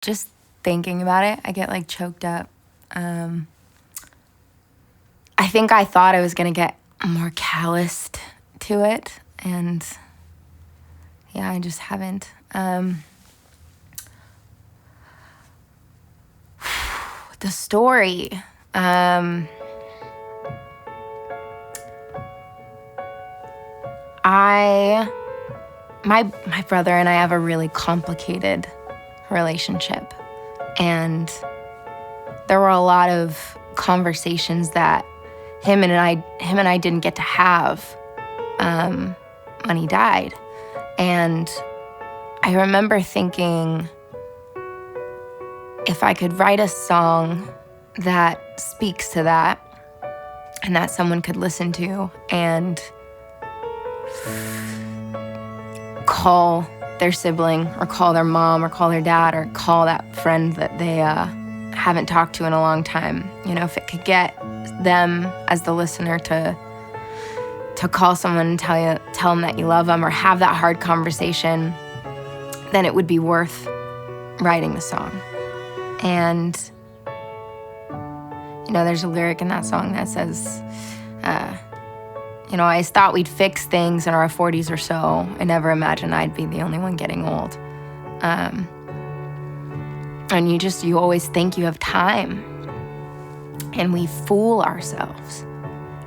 just thinking about it, I get like choked up. I think I thought I was gonna get more calloused to it, and yeah, I just haven't. The story. My brother and I have a really complicated relationship, and there were a lot of conversations that him and I didn't get to have when he died. And I remember thinking, if I could write a song that speaks to that and that someone could listen to and call their sibling or call their mom or call their dad or call that friend that they haven't talked to in a long time, if it could get them as the listener to call someone and tell them that you love them or have that hard conversation, then it would be worth writing the song. And, there's a lyric in that song that says, I thought we'd fix things in our 40s or so. I never imagined I'd be the only one getting old. And you always think you have time. And we fool ourselves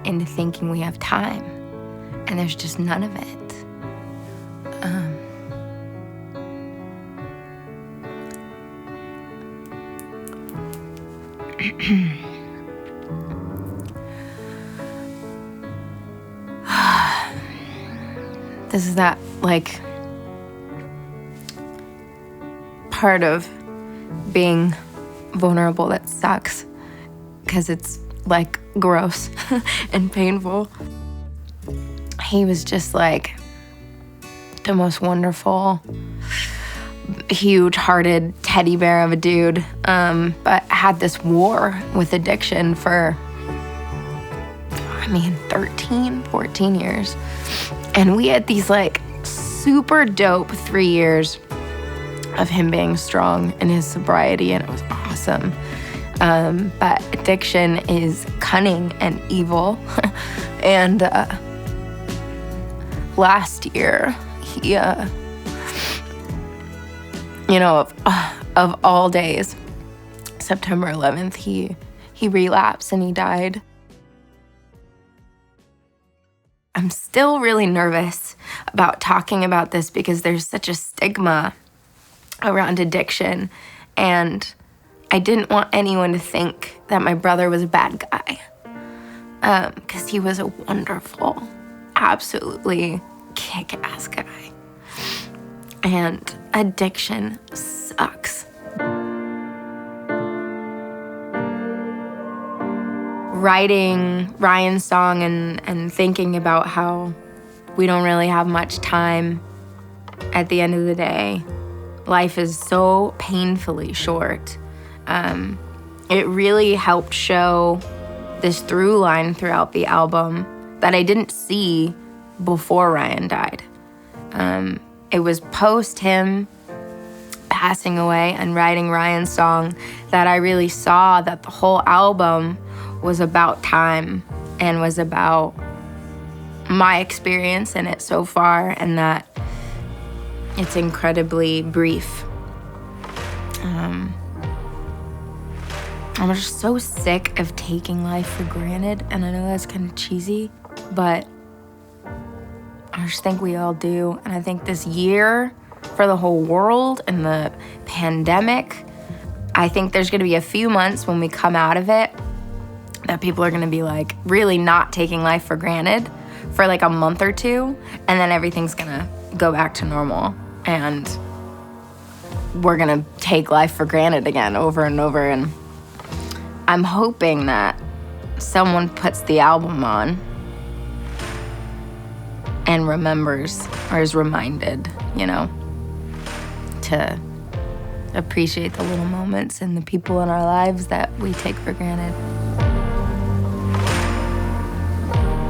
into thinking we have time. And there's just none of it. This is that, part of being vulnerable that sucks, because it's, gross and painful. He was just, the most wonderful, huge-hearted teddy bear of a dude, but had this war with addiction for, 13, 14 years. And we had these, super dope 3 years of him being strong in his sobriety, and it was awesome. But addiction is cunning and evil. And last year, he, of all days, September 11th, he relapsed and he died. I'm still really nervous about talking about this because there's such a stigma around addiction, and I didn't want anyone to think that my brother was a bad guy, because he was a wonderful, absolutely kick-ass guy. And addiction sucks. Writing Ryan's song and thinking about how we don't really have much time at the end of the day. Life is so painfully short. It really helped show this through line throughout the album that I didn't see before Ryan died. It was post him passing away and writing Ryan's song that I really saw that the whole album was about time and was about my experience in it so far, and that it's incredibly brief. I'm just so sick of taking life for granted, and I know that's kind of cheesy, but I just think we all do. And I think this year for the whole world and the pandemic, I think there's gonna be a few months when we come out of it that people are gonna be really not taking life for granted for a month or two, and then everything's gonna go back to normal, and we're gonna take life for granted again over and over. And I'm hoping that someone puts the album on and remembers or is reminded, to appreciate the little moments and the people in our lives that we take for granted.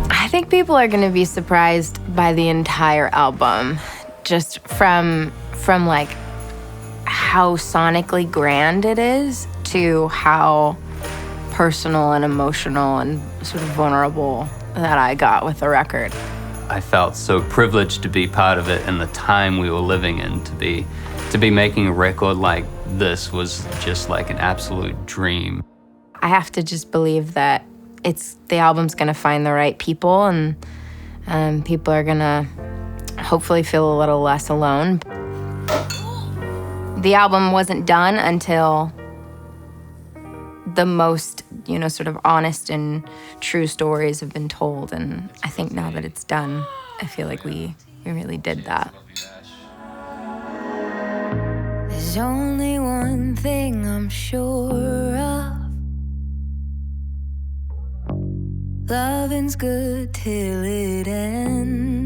I think people are gonna be surprised by the entire album, just from how how sonically grand it is to how personal and emotional and sort of vulnerable that I got with the record. I felt so privileged to be part of it and the time we were living in. To be making a record like this was just like an absolute dream. I have to just believe that the album's gonna find the right people, and people are gonna hopefully feel a little less alone. The album wasn't done until the most, sort of honest and true stories have been told. And I think now that it's done, I feel like we really did that. There's only one thing I'm sure of. Loving's good till it ends.